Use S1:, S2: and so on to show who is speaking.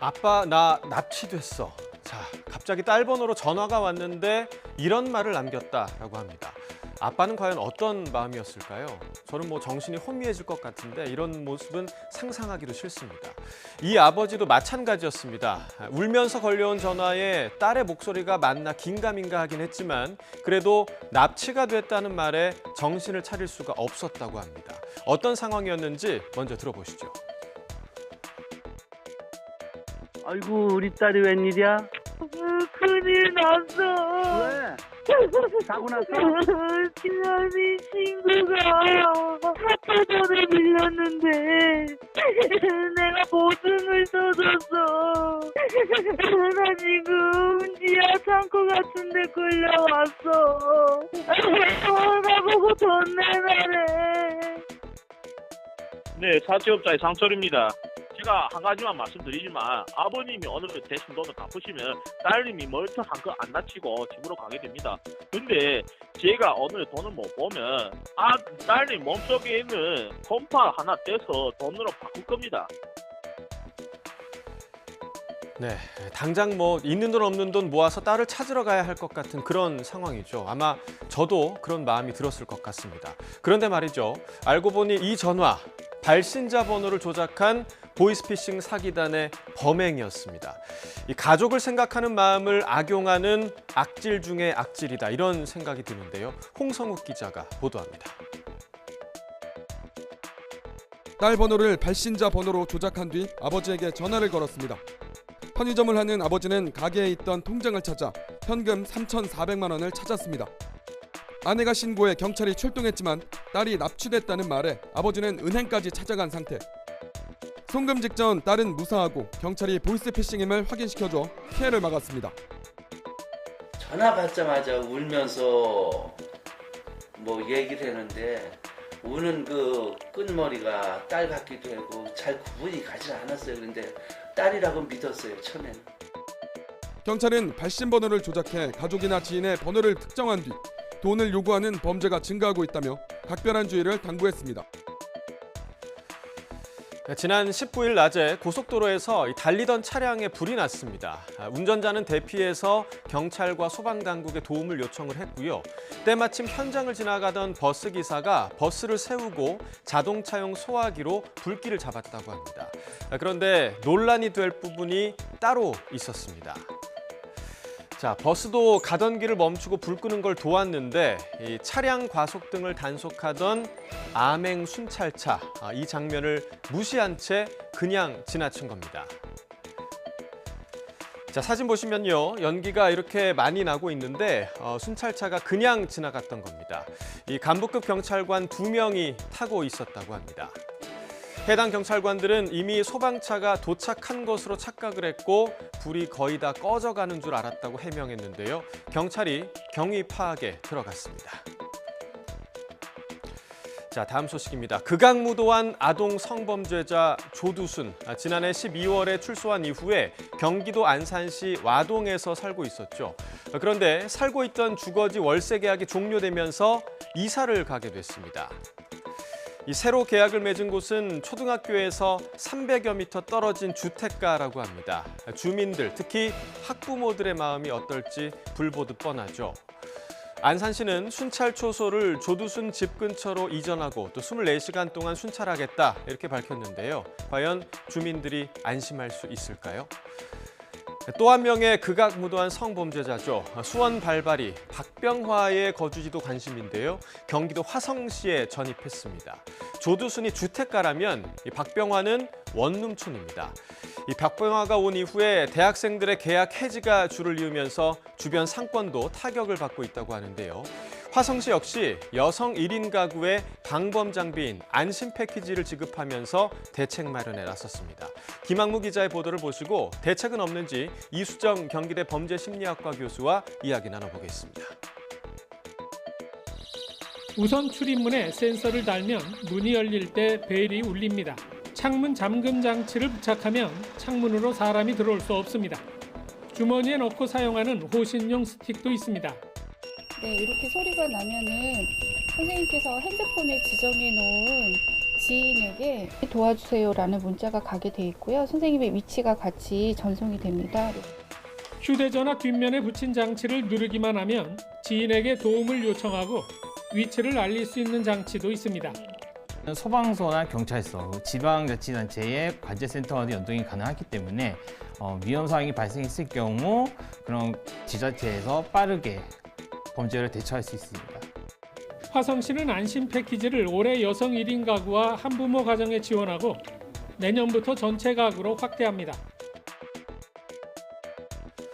S1: 아빠, 나 납치됐어. 자, 갑자기 딸 번호로 전화가 왔는데 이런 말을 남겼다라고 합니다. 아빠는 과연 어떤 마음이었을까요? 저는 정신이 혼미해질 것 같은데 이런 모습은 상상하기도 싫습니다. 이 아버지도 마찬가지였습니다. 울면서 걸려온 전화에 딸의 목소리가 맞나 긴가민가 하긴 했지만 그래도 납치가 됐다는 말에 정신을 차릴 수가 없었다고 합니다. 어떤 상황이었는지 먼저 들어보시죠.
S2: 아이고 우리 딸이 웬일이야?
S3: 큰일 났어.
S2: 왜? 사고 났어?
S3: 지난이 친구가 학교전에 밀렸는데 내가 보증을 써줬어. 나 지금 지하 창고 같은 데 끌려왔어. 나보고 돈 내놔래.
S4: 네, 사채업자의 상철입니다. 제가 한 가지만 말씀드리지만 아버님이 어느 대신 돈을 갚으시면 딸님이 멀쩡한 거 안 다치고 집으로 가게 됩니다. 근데 제가 오늘 돈을 못 보면 딸님 몸속에 있는 컴파 하나 떼서 돈으로 바꿀 겁니다.
S1: 네, 당장 있는 돈 없는 돈 모아서 딸을 찾으러 가야 할 것 같은 그런 상황이죠. 아마 저도 그런 마음이 들었을 것 같습니다. 그런데 말이죠. 알고 보니 이 전화, 발신자 번호를 조작한 보이스피싱 사기단의 범행이었습니다. 이 가족을 생각하는 마음을 악용하는 악질 중의 악질이다. 이런 생각이 드는데요. 홍성욱 기자가 보도합니다.
S5: 딸 번호를 발신자 번호로 조작한 뒤 아버지에게 전화를 걸었습니다. 편의점을 하는 아버지는 가게에 있던 통장을 찾아 현금 3,400만 원을 찾았습니다. 아내가 신고해 경찰이 출동했지만 딸이 납치됐다는 말에 아버지는 은행까지 찾아간 상태. 송금 직전 딸은 무사하고 경찰이 보이스피싱임을 확인시켜줘 피해를 막았습니다.
S6: 전화 받자마자 울면서 얘기를 했는데 우는 그 끝머리가 딸 같기도 하고 잘 구분이 가지 않았어요. 그런데 딸이라고 믿었어요, 처음에는.
S5: 경찰은 발신 번호를 조작해 가족이나 지인의 번호를 특정한 뒤 돈을 요구하는 범죄가 증가하고 있다며 각별한 주의를 당부했습니다.
S1: 지난 19일 낮에 고속도로에서 달리던 차량에 불이 났습니다. 운전자는 대피해서 경찰과 소방당국에 도움을 요청을 했고요. 때마침 현장을 지나가던 버스 기사가 버스를 세우고 자동차용 소화기로 불길을 잡았다고 합니다. 그런데 논란이 될 부분이 따로 있었습니다. 자, 버스도 가던 길을 멈추고 불 끄는 걸 도왔는데 이 차량 과속 등을 단속하던 암행 순찰차, 이 장면을 무시한 채 그냥 지나친 겁니다. 자, 사진 보시면요. 연기가 이렇게 많이 나고 있는데 순찰차가 그냥 지나갔던 겁니다. 이 간부급 경찰관 2명이 타고 있었다고 합니다. 해당 경찰관들은 이미 소방차가 도착한 것으로 착각을 했고 불이 거의 다 꺼져가는 줄 알았다고 해명했는데요. 경찰이 경위 파악에 들어갔습니다. 자, 다음 소식입니다. 극악무도한 아동 성범죄자 조두순. 지난해 12월에 출소한 이후에 경기도 안산시 와동에서 살고 있었죠. 그런데 살고 있던 주거지 월세 계약이 종료되면서 이사를 가게 됐습니다. 이 새로 계약을 맺은 곳은 초등학교에서 300여 미터 떨어진 주택가라고 합니다. 주민들, 특히 학부모들의 마음이 어떨지 불보듯 뻔하죠. 안산시는 순찰 초소를 조두순 집 근처로 이전하고 또 24시간 동안 순찰하겠다 이렇게 밝혔는데요. 과연 주민들이 안심할 수 있을까요? 또 한 명의 극악무도한 성범죄자죠. 수원 발발이 박병화의 거주지도 관심인데요. 경기도 화성시에 전입했습니다. 조두순이 주택가라면 이 박병화는 원룸촌입니다. 이 박병화가 온 이후에 대학생들의 계약 해지가 줄을 이으면서 주변 상권도 타격을 받고 있다고 하는데요. 화성시 역시 여성 1인 가구에 방범 장비인 안심 패키지를 지급하면서 대책 마련에 나섰습니다. 김학무 기자의 보도를 보시고 대책은 없는지 이수정 경기대 범죄심리학과 교수와 이야기 나눠보겠습니다.
S7: 우선 출입문에 센서를 달면 문이 열릴 때 벨이 울립니다. 창문 잠금 장치를 부착하면 창문으로 사람이 들어올 수 없습니다. 주머니에 넣고 사용하는 호신용 스틱도 있습니다.
S8: 네, 이렇게 소리가 나면은 선생님께서 핸드폰에 지정해 놓은 지인에게 도와주세요라는 문자가 가게 돼 있고요. 선생님의 위치가 같이 전송이 됩니다.
S7: 휴대전화 뒷면에 붙인 장치를 누르기만 하면 지인에게 도움을 요청하고 위치를 알릴 수 있는 장치도 있습니다.
S9: 소방서나 경찰서, 지방자치단체의 관제센터와도 연동이 가능하기 때문에 위험 상황이 발생했을 경우 그런 지자체에서 빠르게 범죄를 대처할 수 있습니다.
S7: 화성시는 안심 패키지를 올해 여성 1인 가구와 한부모 가정에 지원하고 내년부터 전체 가구로 확대합니다.